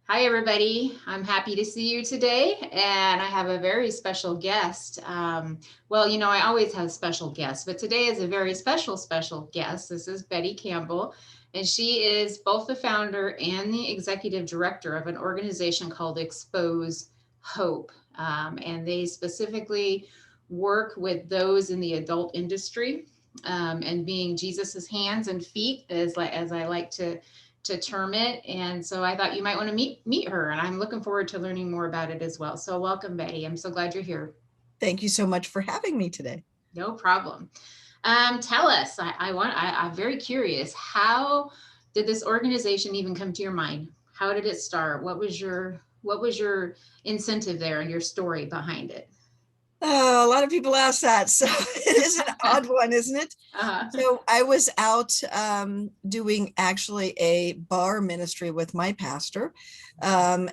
Hi, everybody. I'm happy to see you today, and I have a very special guest. I always have special guests, but today is a very special guest. This is Betty Campbell, and she is both the founder and the executive director of an organization called Xpose Hope. And they specifically work with those in the adult industry and being Jesus's hands and feet, as I like to term it. And so I thought you might want to meet her, and I'm looking forward to learning more about it as well. So welcome, Betty. I'm so glad you're here. Thank you so much for having me today. No problem. Tell us. I'm very curious. How did this organization even come to your mind? How did it start? What was your incentive there and your story behind it? A lot of people ask that, so it is an odd one, isn't it? Uh-huh. So I was out doing actually a bar ministry with my pastor, and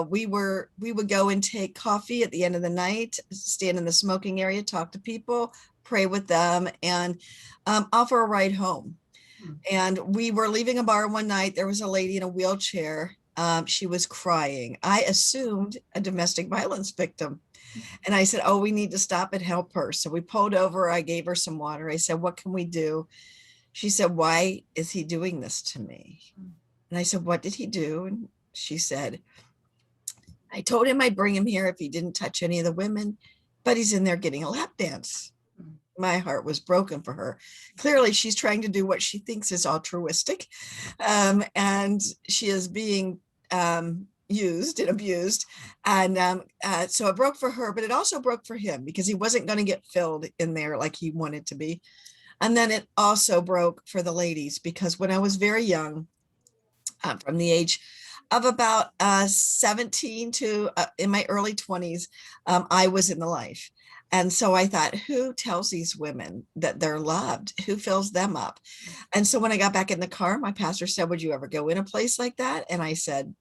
we would go and take coffee at the end of the night, stand in the smoking area, talk to people, pray with them, and offer a ride home. And we were leaving a bar one night. There was a lady in a wheelchair. She was crying. I assumed a domestic violence victim. And I said, "Oh, we need to stop and help her." So we pulled over. I gave her some water. I said, "What can we do?" She said, "Why is he doing this to me?" And I said, "What did he do?" And she said, "I told him I'd bring him here if he didn't touch any of the women, but he's in there getting a lap dance." My heart was broken for her. Clearly, she's trying to do what she thinks is altruistic, and she is being used and abused. And so it broke for her, but it also broke for him because he wasn't going to get filled in there like he wanted to be. And then it also broke for the ladies because when I was very young, from the age of about 17 to in my early 20s, I was in the life. And so I thought, who tells these women that they're loved? Who fills them up? And so when I got back in the car, my pastor said, "Would you ever go in a place like that?" And I said,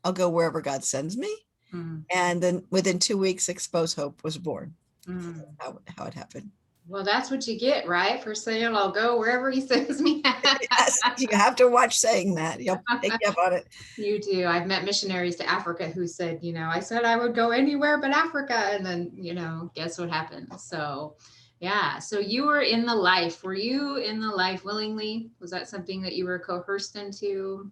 "I'll go wherever God sends me." Mm, And then within 2 weeks, Xpose Hope was born. mm. How it happened. Well, that's what you get, right? For saying I'll go wherever he sends me. Yes, you have to watch saying that. He'll take you up on it. You do. I've met missionaries to Africa who said, I said I would go anywhere but Africa. And then, guess what happened? So, yeah. So you were in the life. Were you in the life willingly? Was that something that you were coerced into?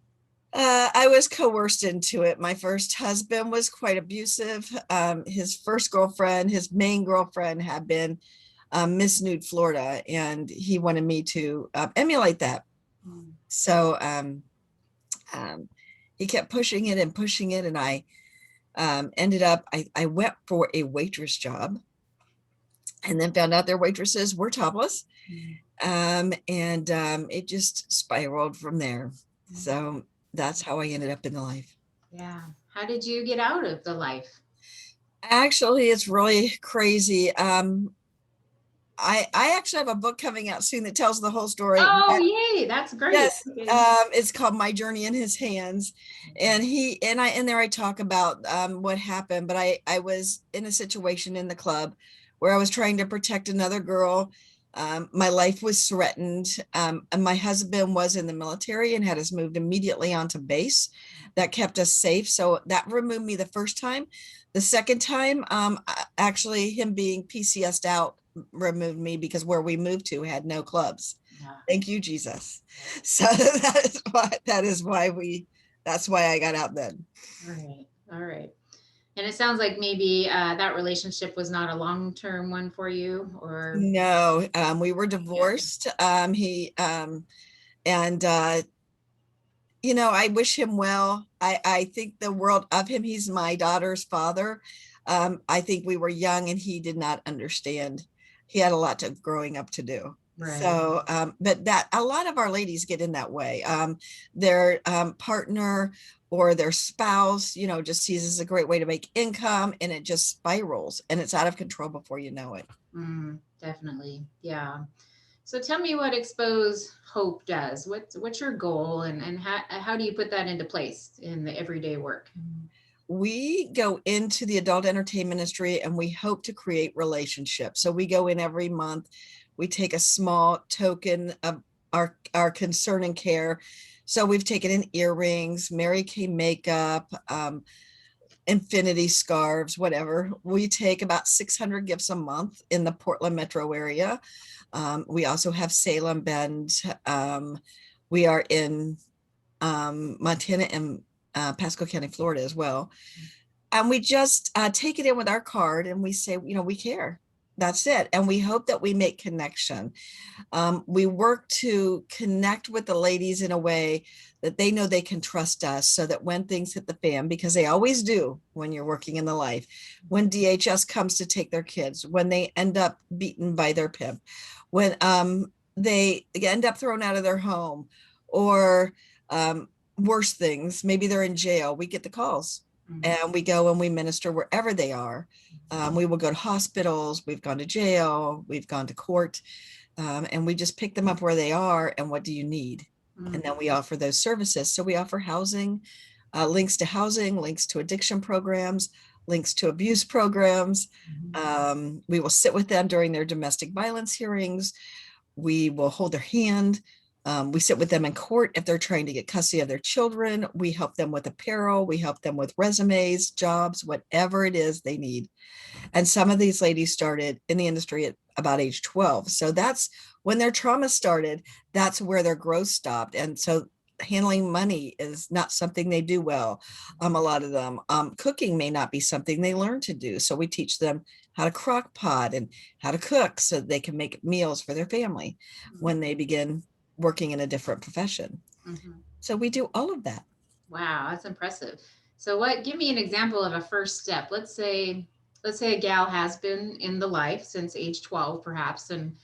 I was coerced into it. My first husband was quite abusive. His first girlfriend, his main girlfriend, had been Miss Nude Florida, and he wanted me to emulate that. Mm. So um, he kept pushing it, and I ended up, I went for a waitress job and then found out their waitresses were topless. Mm. And it just spiraled from there. Mm. So that's how I ended up in the life. Yeah. How did you get out of the life? Actually, it's really crazy. I actually have a book coming out soon that tells the whole story. Oh, yay. That's great. Yes, Okay. it's called My Journey in His Hands, and he and I in there I talk about what happened. But I was in a situation in the club where I was trying to protect another girl. My life was threatened, and my husband was in the military and had us moved immediately onto base. That kept us safe. So that removed me the first time. The second time, actually, him being PCSed out removed me because where we moved to had no clubs. Yeah. Thank you, Jesus. So that's why I got out then. All right. All right. And it sounds like maybe that relationship was not a long-term one for you, or No, we were yeah. divorced. He and I wish him well. I think the world of him. He's my daughter's father. I think we were young and he did not understand. He had a lot of growing up to do. Right. So, but that a lot of our ladies get in that way. Their partner or their spouse, just sees as a great way to make income, and it just spirals and it's out of control before you know it. Definitely. Yeah. So tell me what Expose Hope does. What's your goal, and how do you put that into place in the everyday work? We go into the adult entertainment industry and we hope to create relationships. So we go in every month, we take a small token of our concern and care So we've taken in earrings, Mary Kay makeup, infinity scarves, whatever. We take about 600 gifts a month in the Portland metro area. We also have Salem Bend. We are in Montana and Pasco County, Florida as well. And we just take it in with our card and we say, we care. That's it. And we hope that we make connection. We work to connect with the ladies in a way that they know they can trust us, so that when things hit the fan, because they always do when you're working in the life, when DHS comes to take their kids, when they end up beaten by their pimp, when they end up thrown out of their home, or worse things, maybe they're in jail, we get the calls. And we go and we minister wherever they are. We will go to hospitals, we've gone to jail, we've gone to court. And we just pick them up where they are and what do you need? And then we offer those services. So we offer housing, links to housing, links to addiction programs, links to abuse programs. We will sit with them during their domestic violence hearings. We will hold their hand. We sit with them in court if they're trying to get custody of their children. We help them with apparel. We help them with resumes, jobs, whatever it is they need. And some of these ladies started in the industry at about age 12. So that's when their trauma started. That's where their growth stopped. And so handling money is not something they do well. A lot of them, cooking may not be something they learn to do. So we teach them how to crock pot and how to cook so they can make meals for their family when they begin working in a different profession. So we do all of that. Wow, that's impressive. So give me an example of a first step. Let's say a gal has been in the life since age 12 perhaps, and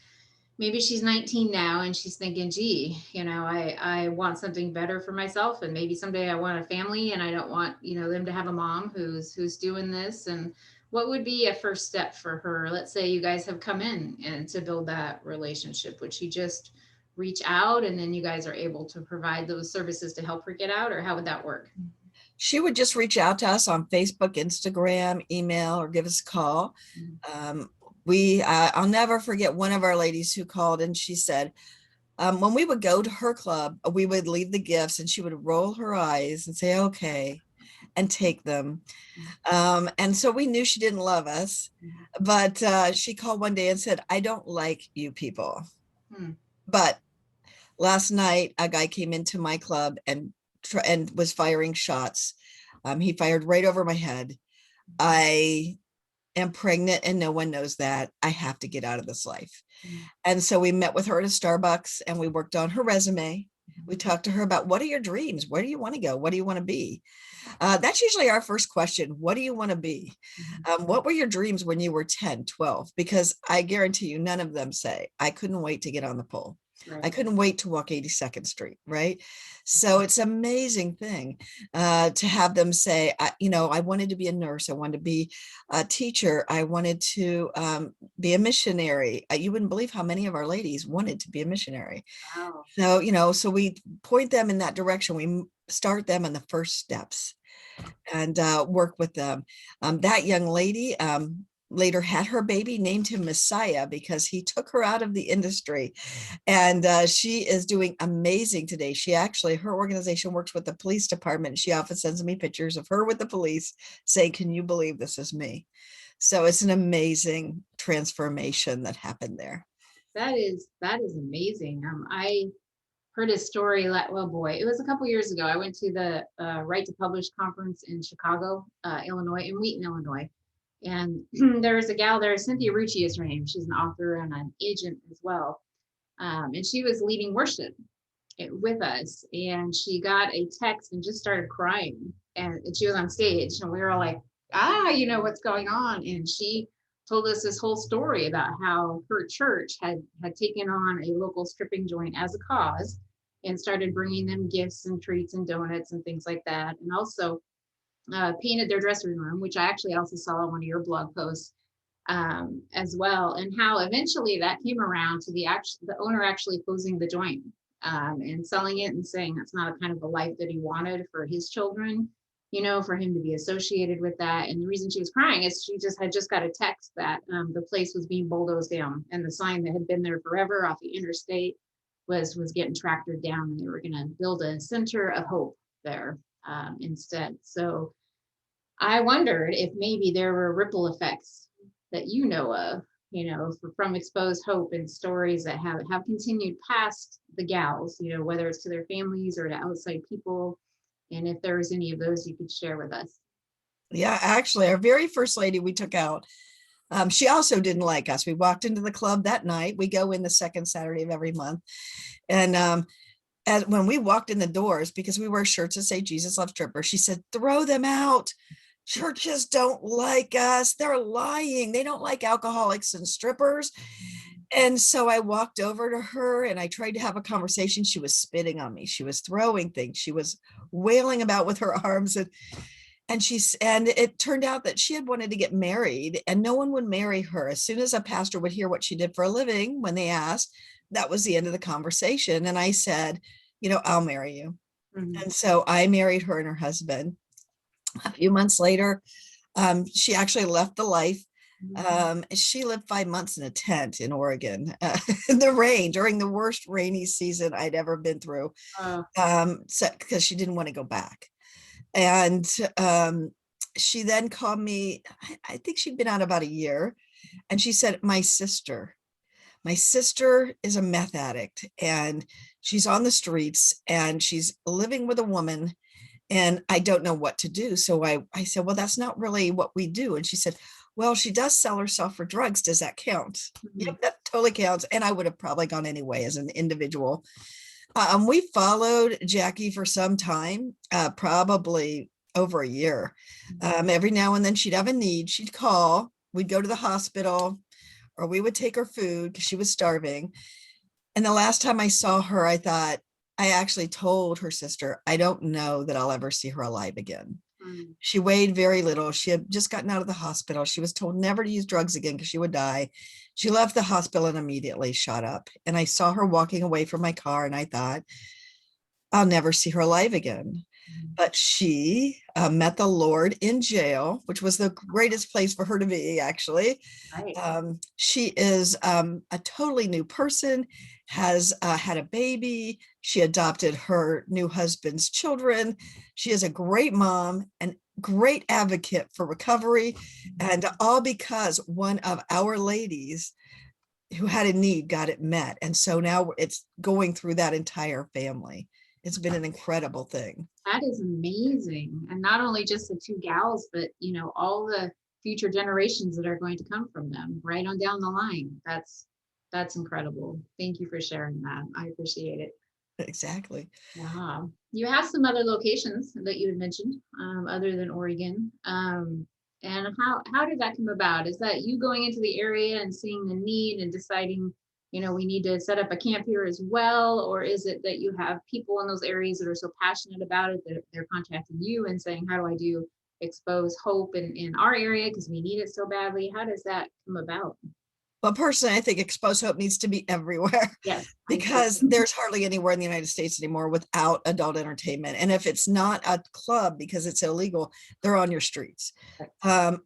maybe she's 19 now and she's thinking, gee, I want something better for myself, and maybe someday I want a family and I don't want, them to have a mom who's doing this. And what would be a first step for her? Let's say you guys have come in and to build that relationship. Would she just reach out and then you guys are able to provide those services to help her get out, or how would that work? She would just reach out to us on Facebook, Instagram, email, or give us a call. I'll never forget one of our ladies who called and she said, when we would go to her club, we would leave the gifts and she would roll her eyes and say, okay, and take them. And so we knew she didn't love us, but she called one day and said, I don't like you people. But last night, a guy came into my club and was firing shots. He fired right over my head. I am pregnant and no one knows that. I have to get out of this life. And so we met with her at a Starbucks and we worked on her resume. We talked to her about, what are your dreams? Where do you want to go? What do you want to be? That's usually our first question. What do you want to be? What were your dreams when you were 10, 12? Because I guarantee you, none of them say, I couldn't wait to get on the pole. Right. I couldn't wait to walk 82nd Street, right? So it's an amazing thing to have them say, I wanted to be a nurse. I wanted to be a teacher. I wanted to be a missionary. You wouldn't believe how many of our ladies wanted to be a missionary. Wow. So, so we point them in that direction. We start them on the first steps and work with them. That young lady, later had her baby, named him Messiah because he took her out of the industry. And she is doing amazing today. Her organization works with the police department. She often sends me pictures of her with the police saying, can you believe this is me? So it's an amazing transformation that happened there. That is amazing. I heard a story, it was a couple years ago. I went to the Right to Publish conference in Chicago, Illinois, in Wheaton, Illinois. And there was a gal there, Cynthia Rucci is her name. She's an author and an agent as well. And she was leading worship with us. And she got a text and just started crying. And she was on stage and we were all like, what's going on? And she told us this whole story about how her church had taken on a local stripping joint as a cause and started bringing them gifts and treats and donuts and things like that. And also painted their dressing room, which I actually also saw on one of your blog posts as well, and how eventually that came around to the owner actually closing the joint and selling it and saying that's not a kind of a life that he wanted for his children, for him to be associated with that. And the reason she was crying is she had just got a text that the place was being bulldozed down and the sign that had been there forever off the interstate was getting tractored down, and they were going to build a center of hope there instead. So I wondered if maybe there were ripple effects that you know of, from Xpose Hope and stories that have continued past the gals, whether it's to their families or to outside people. And if there was any of those you could share with us. Yeah, actually, our very first lady we took out, she also didn't like us. We walked into the club that night. We go in the second Saturday of every month. And as when we walked in the doors, because we wear shirts that say Jesus loves strippers, she said, throw them out. Churches don't like us. They're lying. They don't like alcoholics and strippers. And so I walked over to her and I tried to have a conversation. She was spitting on me. She was throwing things. She was wailing about with her arms. And it turned out that she had wanted to get married and no one would marry her. As soon as a pastor would hear what she did for a living, when they asked, that was the end of the conversation. And I said, I'll marry you. Mhm. And so I married her and her husband. A few months later, she actually left the life. She lived 5 months in a tent in Oregon in the rain during the worst rainy season I'd ever been through. Oh, So because she didn't want to go back. And she then called me, I think she'd been out about a year. And she said, my sister is a meth addict and she's on the streets and she's living with a woman and I don't know what to do. So I said, well, that's not really what we do. And she said, well, she does sell herself for drugs. Does that count? Yep, that totally counts. And I would have probably gone anyway as an individual. We followed Jackie for some time, probably over a year. Every now and then she'd have a need. She'd call. We'd go to the hospital or we would take her food because she was starving. And the last time I saw her, I thought, I actually told her sister, I don't know that I'll ever see her alive again. mm, She weighed very little. She had just gotten out of the hospital. She was told never to use drugs again because she would die. She left the hospital and immediately shot up. And I saw her walking away from my car and I thought, I'll never see her alive again. But she met the Lord in jail, which was the greatest place for her to be, actually. right. She is a totally new person, has had a baby. She adopted her new husband's children. She is a great mom and great advocate for recovery. And all because one of our ladies who had a need got it met. And so now it's going through that entire family. It's been an incredible thing. That is amazing. And not only just the two gals, but all the future generations that are going to come from them right on down the line. That's incredible. Thank you for sharing that. I appreciate it. Exactly. Wow. You have some other locations that you had mentioned, other than Oregon. And how did that come about? Is that you going into the area and seeing the need and deciding, we need to set up a camp here as well? Or is it that you have people in those areas that are so passionate about it that they're contacting you and saying, how do I do Xpose Hope in our area because we need it so badly? How does that come about? Well, personally, I think Xpose Hope needs to be everywhere Yes, because there's hardly anywhere in the United States anymore without adult entertainment. And if it's not a club because it's illegal, they're on your streets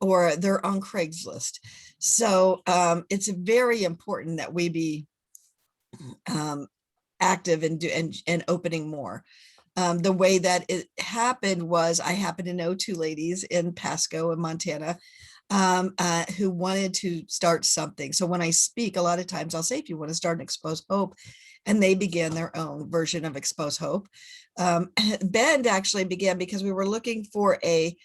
or they're on Craigslist. So it's very important that we be active and opening more. The way that it happened was I happened to know two ladies in Pasco in Montana who wanted to start something. So when I speak, a lot of times I'll say, if you want to start an Xpose Hope, and they began their own version of Xpose Hope. Bend actually began because we were looking for a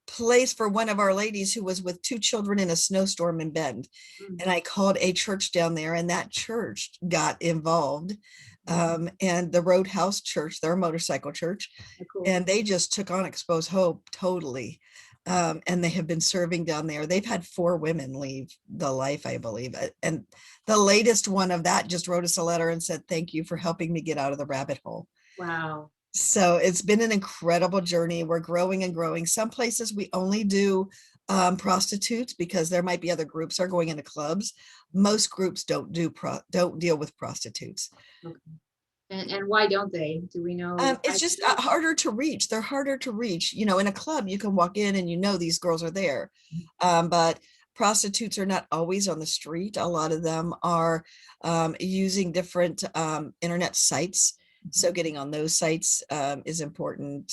place for one of our ladies who was with two children in a snowstorm in Bend. And I called a church down there and that church got involved. And the Roadhouse Church, their motorcycle church, cool. And they just took on Xpose Hope totally. And they have been serving down there. They've had 4 women leave the life, I believe. And the latest one of that just wrote us a letter and said, thank you for helping me get out of the rabbit hole. Wow. So it's been an incredible journey. We're growing and growing. Some places we only do prostitutes because there might be other groups are going into clubs. Most groups don't deal with prostitutes. Okay. And why don't they? Do we know? It's just harder to reach. They're harder to reach. In a club, you can walk in and these girls are there. But Prostitutes are not always on the street. A lot of them are using different internet sites. So getting on those sites is important.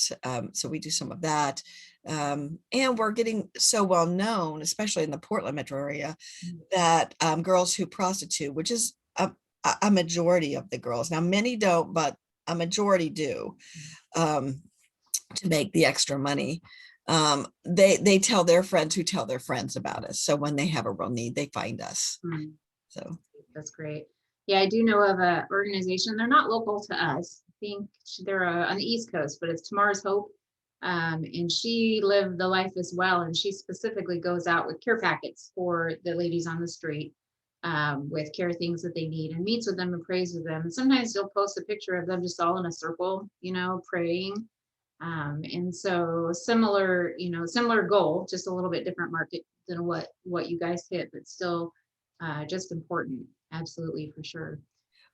So we do some of that. And we're getting so well known, especially in the Portland metro area, that girls who prostitute, which is a majority of the girls. Now, many don't, but a majority do, to make the extra money. They tell their friends who tell their friends about us. So when they have a real need, they find us. Mm. So That's great. Yeah, I do know of an organization. They're not local to us. I think they're on the East Coast, but it's Xpose Hope. And she lived the life as well. And she specifically goes out with care packets for the ladies on the street, with care things that they need, and meets with them and prays with them. And sometimes they'll post a picture of them just all in a circle, praying. And so similar, similar goal, just a little bit different market than what you guys hit, but still just important. Absolutely, for sure.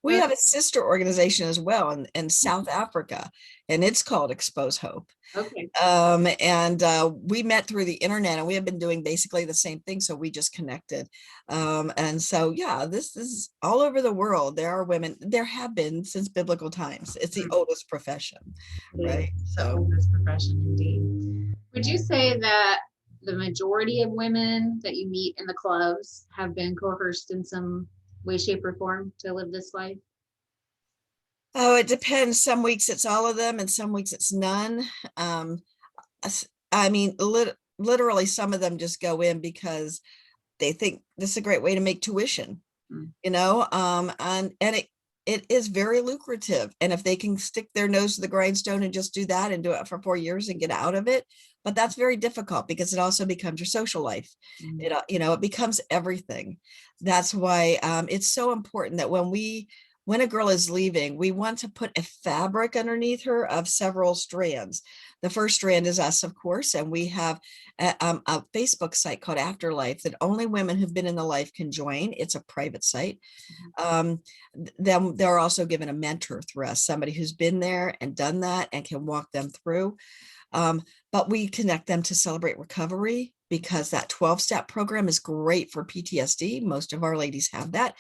we have a sister organization as well in South Africa, and it's called Xpose Hope. Okay. And we met through the internet, and we have been doing basically the same thing. So we just connected. And so, yeah, this is all over the world. There are women, there have been since biblical times. It's the oldest profession, right? So oldest profession indeed. Would you say that the majority of women that you meet in the clubs have been coerced in some way, shape, or form to live this life? Oh, it depends. Some weeks it's all of them, and some weeks it's none. I mean, literally, some of them just go in because they think this is a great way to make tuition, and it is very lucrative. And if they can stick their nose to the grindstone and just do that and do it for 4 years and get out of it, but that's very difficult because it also becomes your social life. It becomes everything. That's why it's so important that when a girl is leaving, we want to put a fabric underneath her of several strands. The first strand is us, of course, and we have a Facebook site called Afterlife that only women who've been in the life can join. It's a private site. Then they're also given a mentor through us, somebody who's been there and done that and can walk them through. But we connect them to Celebrate Recovery, because that 12-step program is great for PTSD. Most of our ladies have that.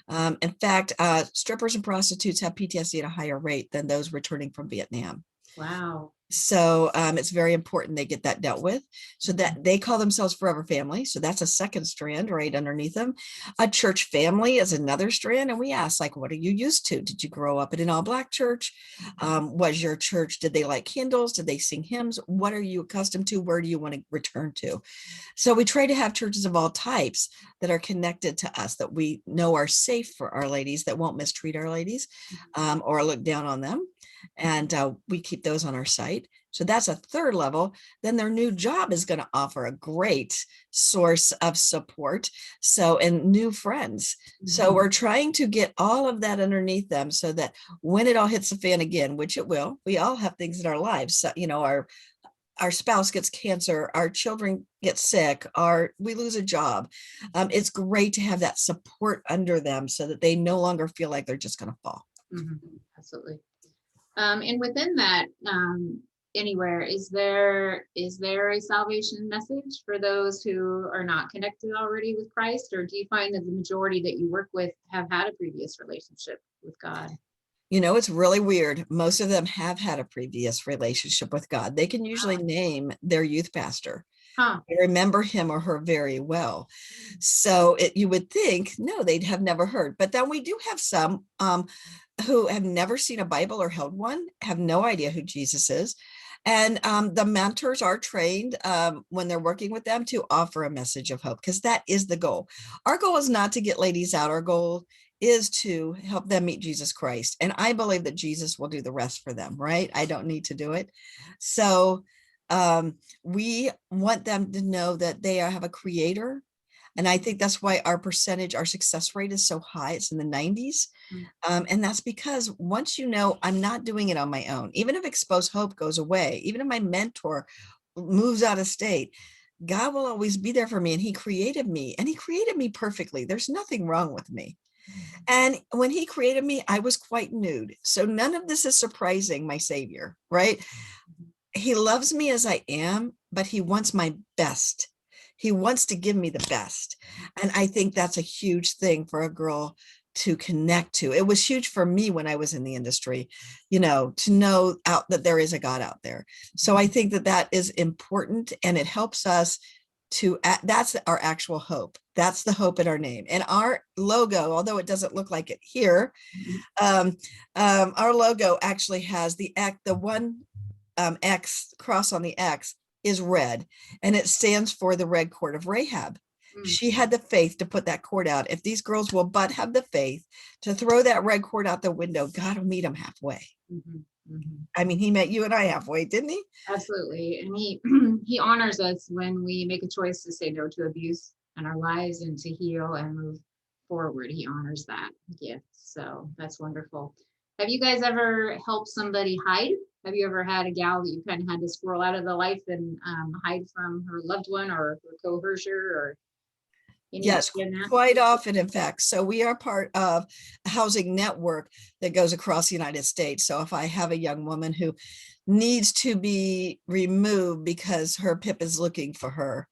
In fact, strippers and prostitutes have PTSD at a higher rate than those returning from Vietnam. Wow. So it's very important they get that dealt with. So that they call themselves Forever Family. So that's a second strand right underneath them. A church family is another strand. And we ask, like, what are you used to? Did you grow up in an all-Black church? Was your church, did they light candles? Did they sing hymns? What are you accustomed to? Where do you want to return to? So we try to have churches of all types that are connected to us, that we know are safe for our ladies, that won't mistreat our ladies or look down on them. And we keep those on our site. So that's a third level. Then their new job is going to offer a great source of support. And new friends. So we're trying to get all of that underneath them so that when it all hits the fan again, which it will, we all have things in our lives. So, our spouse gets cancer, our children get sick, we lose a job. It's great to have that support under them so that they no longer feel like they're just going to fall. Absolutely. And within that, anywhere, is there a salvation message for those who are not connected already with Christ? Or do you find that the majority that you work with have had a previous relationship with God? It's really weird. Most of them have had a previous relationship with God. They can usually name their youth pastor. They remember him or her very well. So you would think, no, they'd have never heard. But then we do have some who have never seen a Bible or held one, have no idea who Jesus is. And the mentors are trained when they're working with them to offer a message of hope, because that is the goal. Our goal is not to get ladies out. Our goal is to help them meet Jesus Christ. And I believe that Jesus will do the rest for them, right? I don't need to do it. So we want them to know that they have a creator. And I think that's why our success rate is so high. It's in the 90s. And that's because once I'm not doing it on my own, even if Xpose Hope goes away, even if my mentor moves out of state, God will always be there for me. And he created me perfectly. There's nothing wrong with me. And when he created me, I was quite nude. So none of this is surprising my Savior, right? He loves me as I am, but he wants my best. He wants to give me the best. And I think that's a huge thing for a girl to connect to. It was huge for me when I was in the industry, to know that there is a God out there. So I think that is important, and it helps us that's our actual hope. That's the hope in our name. And our logo, although it doesn't look like it here, our logo actually has the one X cross on the X is red, and it stands for the red cord of Rahab. She had the faith to put that cord out. If these girls will but have the faith to throw that red cord out the window, God will meet them halfway. I mean, he met you and I halfway, didn't he? Absolutely. And he honors us when we make a choice to say no to abuse in our lives and to heal and move forward. He honors that gift. So that's wonderful. Have you guys ever helped somebody hide? Have you ever had a gal that you kind of had to squirrel out of the life and hide from her loved one or her coercer or Yes, quite often, in fact. So we are part of a housing network that goes across the United States. So if I have a young woman who needs to be removed because her PIP is looking for her,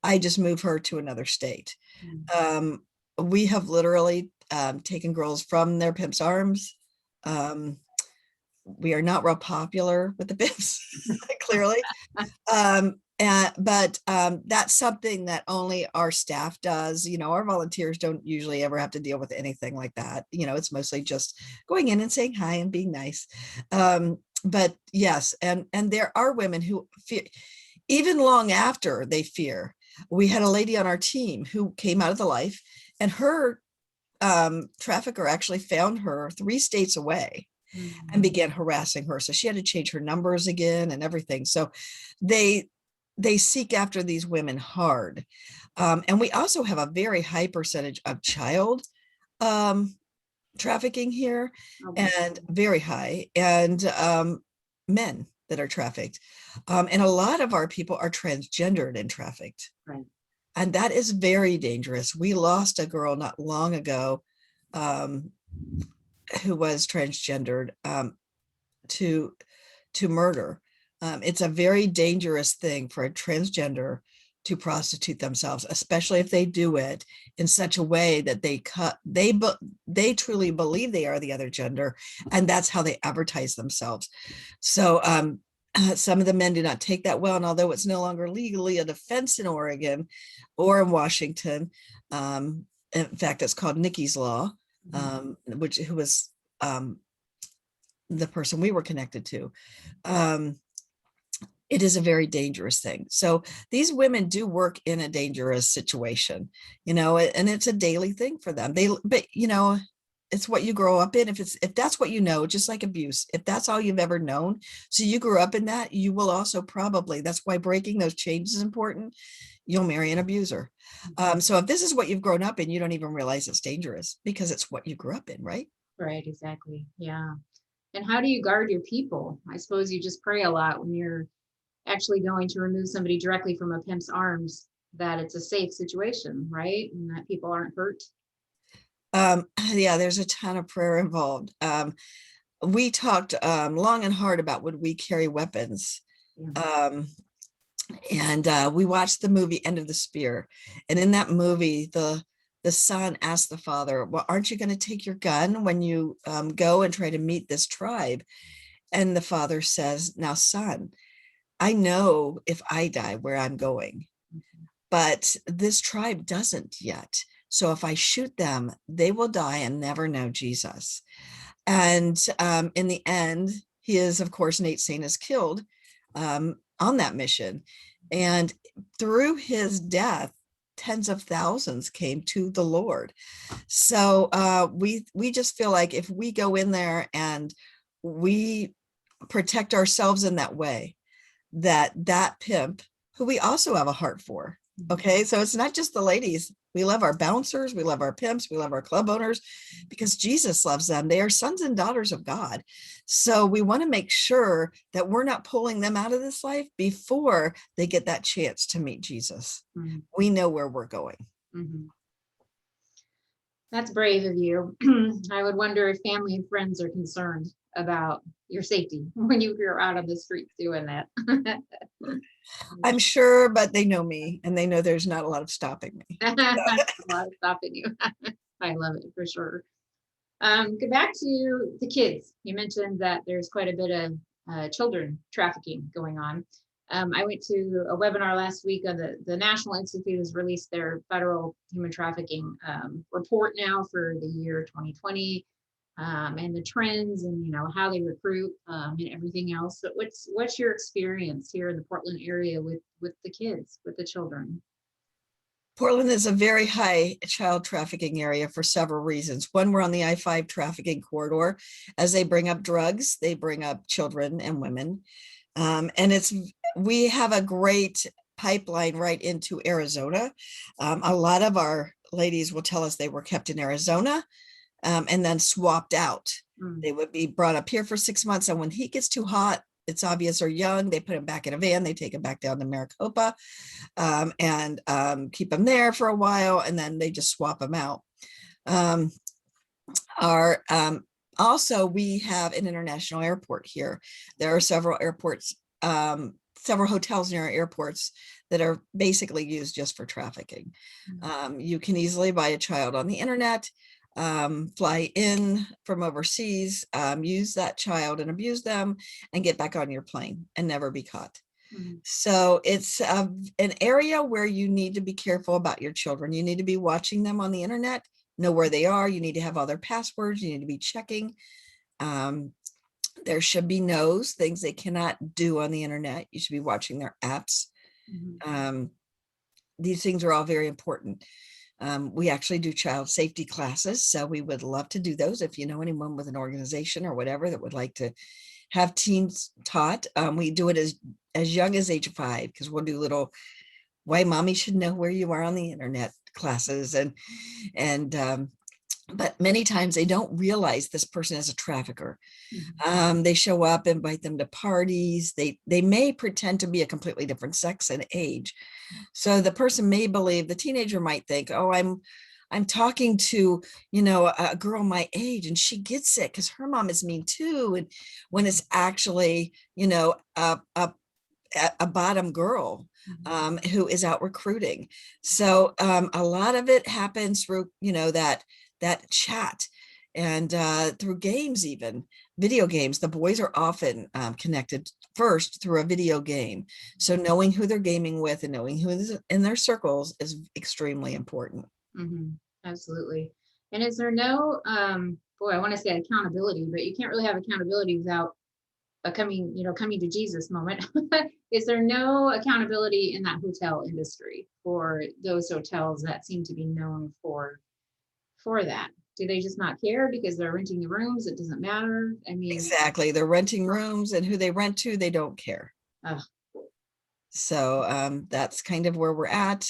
I just move her to another state. We have literally taken girls from their PIP's arms. We are not real popular with the PIPs, clearly. But that's something that only our staff does. Our volunteers don't usually ever have to deal with anything like that. It's mostly just going in and saying hi and being nice. But yes, and there are women who fear, even long after they fear. We had a lady on our team who came out of the life, and her trafficker actually found her 3 states away and began harassing her. So she had to change her numbers again and everything. So they seek after these women hard. And we also have a very high percentage of child trafficking here, and very high, and men that are trafficked. And a lot of our people are transgendered and trafficked. Right. And that is very dangerous. We lost a girl not long ago who was transgendered to murder. It's a very dangerous thing for a transgender to prostitute themselves, especially if they do it in such a way that they truly believe they are the other gender, and that's how they advertise themselves. So some of the men do not take that well, and although it's no longer legally a defense in Oregon or in Washington, in fact, it's called Nikki's Law, who was the person we were connected to. It is a very dangerous thing. So these women do work in a dangerous situation, and it's a daily thing for them. But it's what you grow up in. If that's what just like abuse, if that's all you've ever known, so you grew up in that, you will also probably, that's why breaking those chains is important. You'll marry an abuser. So if this is what you've grown up in, you don't even realize it's dangerous because it's what you grew up in, right? Right, exactly. Yeah. And how do you guard your people? I suppose you just pray a lot when you're actually going to remove somebody directly from a pimp's arms, that it's a safe situation, right? And that people aren't hurt. Yeah, there's a ton of prayer involved. We talked long and hard about would we carry weapons. Yeah. And we watched the movie End of the Spear. And in that movie, the son asked the father, well, aren't you going to take your gun when you go and try to meet this tribe? And the father says, now, son, I know if I die where I'm going, but this tribe doesn't yet. So if I shoot them, they will die and never know Jesus. And in the end, he is, of course, Nate Saint is killed on that mission. And through his death, tens of thousands came to the Lord. So we just feel like if we go in there and we protect ourselves in that way, that pimp, who we also have a heart for. Okay, so it's not just the ladies. We love our bouncers, we love our pimps, we love our club owners, because Jesus loves them. They are sons and daughters of God. So we want to make sure that we're not pulling them out of this life before they get that chance to meet Jesus. We know where we're going. That's brave of you. I would wonder if family and friends are concerned about your safety when you're out on the streets doing that. I'm sure, but they know me and they know there's not a lot of stopping me. A lot of stopping you. I love it for sure. Go back to the kids. You mentioned that there's quite a bit of children trafficking going on. I went to a webinar last week on the National Institute has released their federal human trafficking report now for the year 2020, and the trends and how they recruit and everything else. But what's your experience here in the Portland area with the kids, with the children? Portland is a very high child trafficking area for several reasons. One, we're on the I-5 trafficking corridor. As they bring up drugs, they bring up children and women. And we have a great pipeline right into Arizona. A lot of our ladies will tell us they were kept in Arizona and then swapped out. They would be brought up here for 6 months. And when heat gets too hot, it's obvious they're young, they put them back in a van, they take them back down to Maricopa and keep them there for a while, and then they just swap them out. Also, we have an international airport here. There are several airports, several hotels near our airports that are basically used just for trafficking. You can easily buy a child on the internet, fly in from overseas, use that child and abuse them and get back on your plane and never be caught. So it's an area where you need to be careful about your children. You need to be watching them on the internet, know where they are. You need to have all their passwords. You need to be checking. There should be no's, things they cannot do on the internet. You should be watching their apps. These things are all very important. We actually do child safety classes, so we would love to do those. If you know anyone with an organization or whatever that would like to have teens taught, we do it as young as age 5, because we'll do little why mommy should know where you are on the internet classes, but many times they don't realize this person is a trafficker. They show up, invite them to parties. They may pretend to be a completely different sex and age. So the person may believe, the teenager might think, oh, I'm talking to, a girl my age and she gets it because her mom is mean too. And when it's actually, a bottom girl who is out recruiting. So a lot of it happens through, that chat and through games, even video games. The boys are often connected first through a video game. So knowing who they're gaming with and knowing who is in their circles is extremely important. Absolutely. And is there no, I want to say accountability, but you can't really have accountability without a coming to Jesus moment. Is there no accountability in that hotel industry for those hotels that seem to be known for that? Do they just not care because they're renting the rooms? It doesn't matter. I mean, exactly. They're renting rooms, and who they rent to, they don't care. So that's kind of where we're at.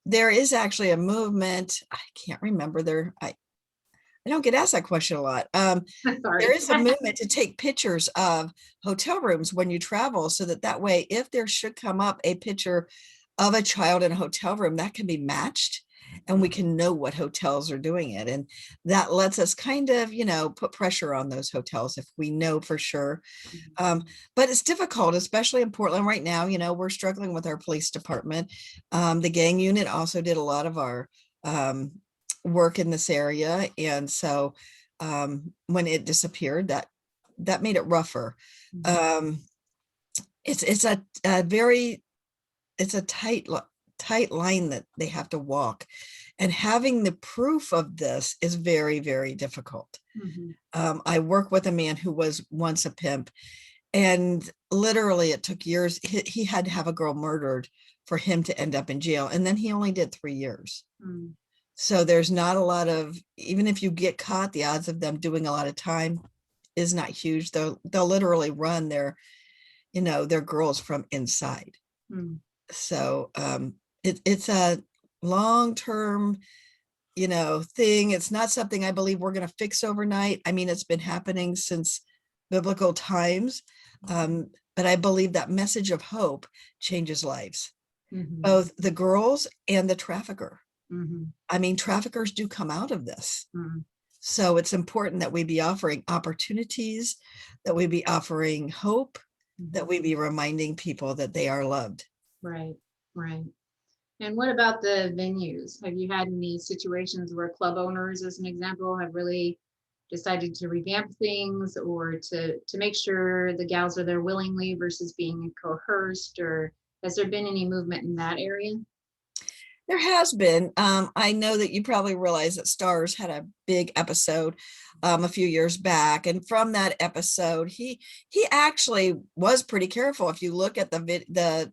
There is actually a movement. I can't remember I don't get asked that question a lot. There is a movement to take pictures of hotel rooms when you travel, so that way, if there should come up a picture of a child in a hotel room, that can be matched and we can know what hotels are doing it. And that lets us kind of, put pressure on those hotels if we know for sure. But it's difficult, especially in Portland right now. We're struggling with our police department. The gang unit also did a lot of our work in this area. And so when it disappeared, that made it rougher. It's a tight line that they have to walk, and having the proof of this is very, very difficult. I work with a man who was once a pimp, and literally it took years. He had to have a girl murdered for him to end up in jail, and then he only did 3 years. So there's not a lot of, even if you get caught, the odds of them doing a lot of time is not huge. They'll literally run their girls from inside. So it's a long-term, thing. It's not something I believe we're going to fix overnight. I mean, it's been happening since biblical times. But I believe that message of hope changes lives, both the girls and the trafficker. Mhm. I mean, traffickers do come out of this. Mhm. So it's important that we be offering opportunities, that we be offering hope, that Mhm. we be reminding people that they are loved. Right, right. And what about the venues? Have you had any situations where club owners, as an example, have really decided to revamp things or to make sure the gals are there willingly versus being coerced? Or has there been any movement in that area? There has been. I know that you probably realize that Stars had a big episode a few years back, and from that episode, he actually was pretty careful. If you look at the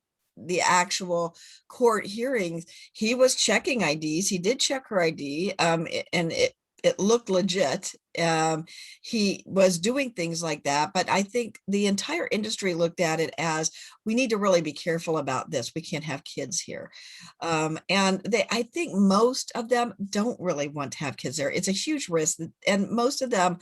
actual court hearings, he was checking IDs. He did check her ID, and it looked legit. He was doing things like that, but I think the entire industry looked at it as, we need to really be careful about this. We can't have kids here. And I think most of them don't really want to have kids there. It's a huge risk, and most of them,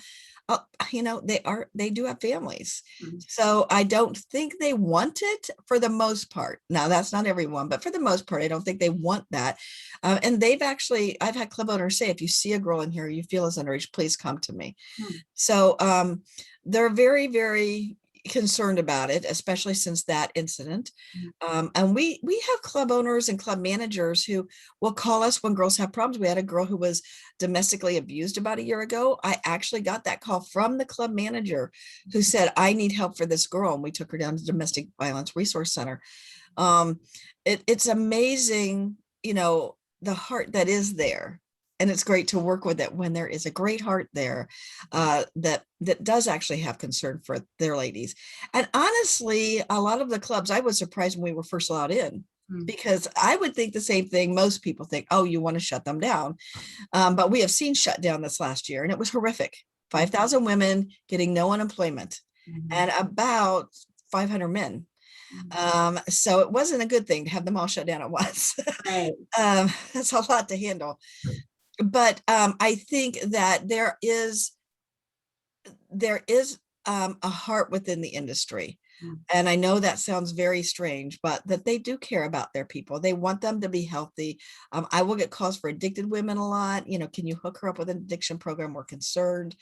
they do have families. Mhm. So I don't think they want it for the most part. Now, that's not everyone, but for the most part, I don't think they want that. And I've had club owners say, if you see a girl in here, you feel as underage, please come to me. Hmm. So they're very, very concerned about it, especially since that incident. Mhm. And we have club owners and club managers who will call us when girls have problems. We had a girl who was domestically abused about a year ago. I actually got that call from the club manager who said, I need help for this girl. And we took her down to Domestic Violence Resource Center. Um, it's amazing, the heart that is there. And it's great to work with it when there is a great heart there, that does actually have concern for their ladies. And honestly, a lot of the clubs, I was surprised when we were first allowed in, Mhm. because I would think the same thing. Most people think, oh, you want to shut them down. But we have seen shut down this last year, and it was horrific. 5,000 women getting no unemployment Mhm. and about 500 men. Mhm. So it wasn't a good thing to have them all shut down at once. Right. That's a lot to handle. But I think that there is a heart within the industry. Mhm. And I know that sounds very strange, but that they do care about their people. They want them to be healthy. I will get calls for addicted women a lot. Can you hook her up with an addiction program? We're concerned.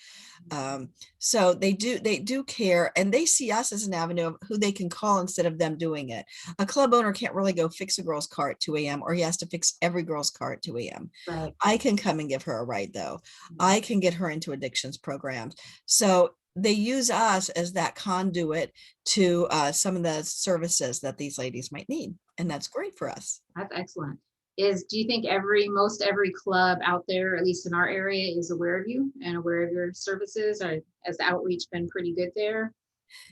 So they do care, and they see us as an avenue of who they can call instead of them doing it. A club owner can't really go fix a girl's car at 2 a.m. or he has to fix every girl's car at 2 a.m. Right. I can come and give her a ride, though. Mhm. I can get her into addictions programs. So they use us as that conduit to some of the services that these ladies might need. And that's great for us. That's excellent. Do you think most every club out there, at least in our area, is aware of you and aware of your services? Or has the outreach been pretty good there?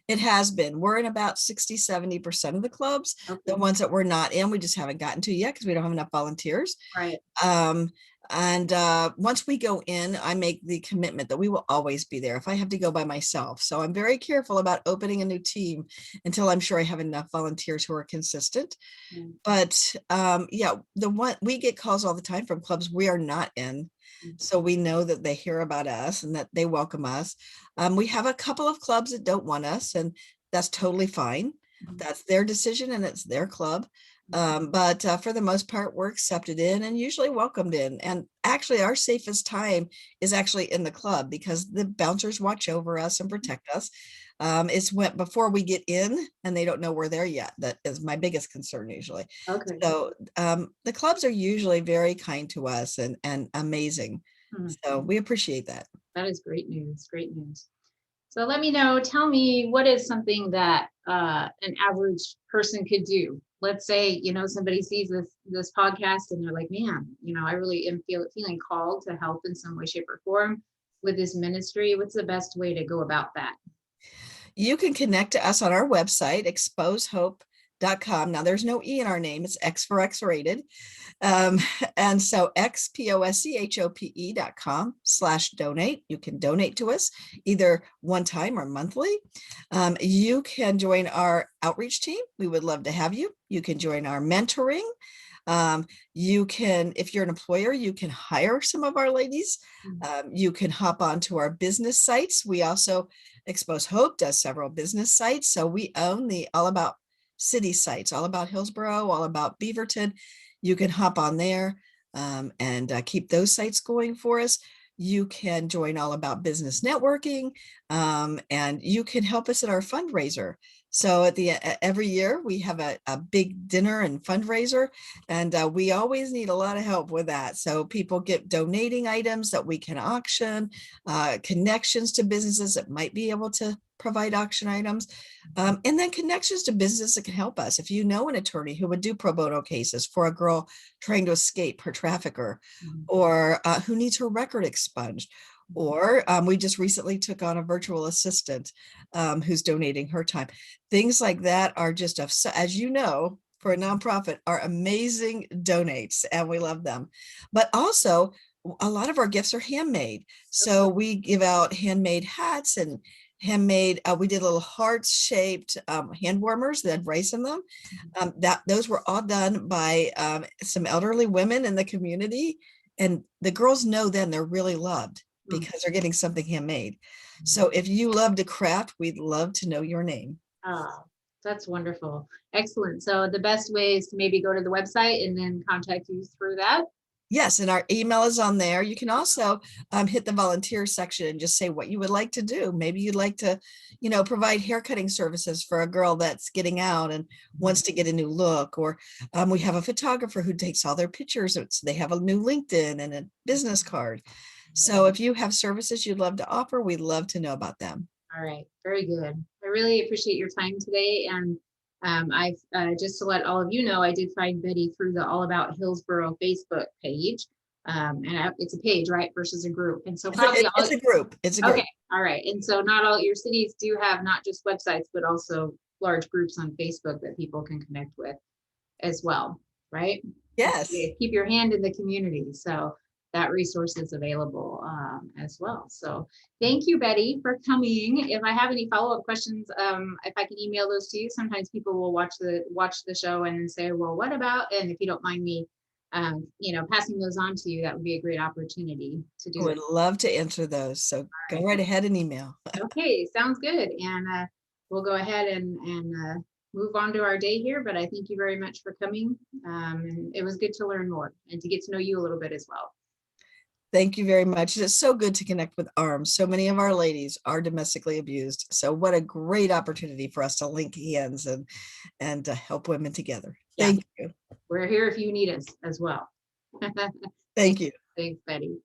It has been. We're in about 60-70% of the clubs. The Okay. ones that we're not in, we just haven't gotten to yet because we don't have enough volunteers. Right. Um, and once we go in, I make the commitment that we will always be there if I have to go by myself. So I'm very careful about opening a new team until I'm sure I have enough volunteers who are consistent. Mm. But yeah, the one we get calls all the time from clubs we are not in. Mm. So we know that they hear about us and that they welcome us. We have a couple of clubs that don't want us, and that's totally fine. Mhm. That's their decision and it's their club. Mhm. But for the most part, we're accepted in and usually welcomed in. And actually, our safest time is actually in the club because the bouncers watch over us and protect us. It's when before we get in and they don't know we're there yet. That is my biggest concern usually. Okay. So the clubs are usually very kind to us and amazing. Mhm. So we appreciate that. That is great news. Great news. So tell me, what is something that an average person could do? Let's say, somebody sees this podcast and they're like, man, I really am feeling called to help in some way, shape, or form with this ministry. What's the best way to go about that? You can connect to us on our website, XposeHope.com. Now, there's no E in our name. It's X for X-rated. And so XPOSCHOPE.com/donate. You can donate to us either one time or monthly. You can join our outreach team. We would love to have you. You can join our mentoring. You can, if you're an employer, you can hire some of our ladies. You can hop onto our business sites. We also, Xpose Hope does several business sites. So we own the All About City sites, All About Hillsborough, All About Beaverton. You can hop on there. and keep those sites going for us. You can join All About Business Networking, and you can help us at our fundraiser. So every year we have a big dinner and fundraiser, and we always need a lot of help with that. So people get donating items that we can auction, connections to businesses that might be able to provide auction items, and then connections to businesses that can help us. If you know an attorney who would do pro bono cases for a girl trying to escape her trafficker, or who needs her record expunged, or we just recently took on a virtual assistant who's donating her time. Things like that are just, as you know, for a nonprofit, are amazing donates, and we love them. But also, a lot of our gifts are handmade. So we give out handmade hats and handmade, we did little heart-shaped hand warmers that had rice in them. Those were all done by some elderly women in the community. And the girls know then they're really loved because they're getting something handmade. So if you love to craft, we'd love to know your name. Oh, that's wonderful. Excellent. So the best way is to maybe go to the website and then contact you through that. Yes, and our email is on there. You can also hit the volunteer section and just say what you would like to do. Maybe you'd like to, provide haircutting services for a girl that's getting out and wants to get a new look. Or we have a photographer who takes all their pictures. So they have a new LinkedIn and a business card. So if you have services you'd love to offer, we'd love to know about them. All right. Very good. I really appreciate your time today. And I've just to let all of you know, I did find Betty through the All About Hillsborough Facebook page. It's a page, right, versus a group. And so probably it's a group. It's a group. Okay. All right. And so not all your cities do have not just websites, but also large groups on Facebook that people can connect with as well, right? Yes. Keep your hand in the community. So that resource is available as well. So thank you, Betty, for coming. If I have any follow-up questions, if I can email those to you, sometimes people will watch the show and say, well, what about, and if you don't mind me, passing those on to you, that would be a great opportunity to do. I would love to answer those. So go right ahead and email. Okay, sounds good. And we'll go ahead and move on to our day here, but I thank you very much for coming. And it was good to learn more and to get to know you a little bit as well. Thank you very much. It's so good to connect with ARMS. So many of our ladies are domestically abused. So what a great opportunity for us to link hands and help women together. Thank you. We're here if you need us as well. Thank you. Thanks, Betty.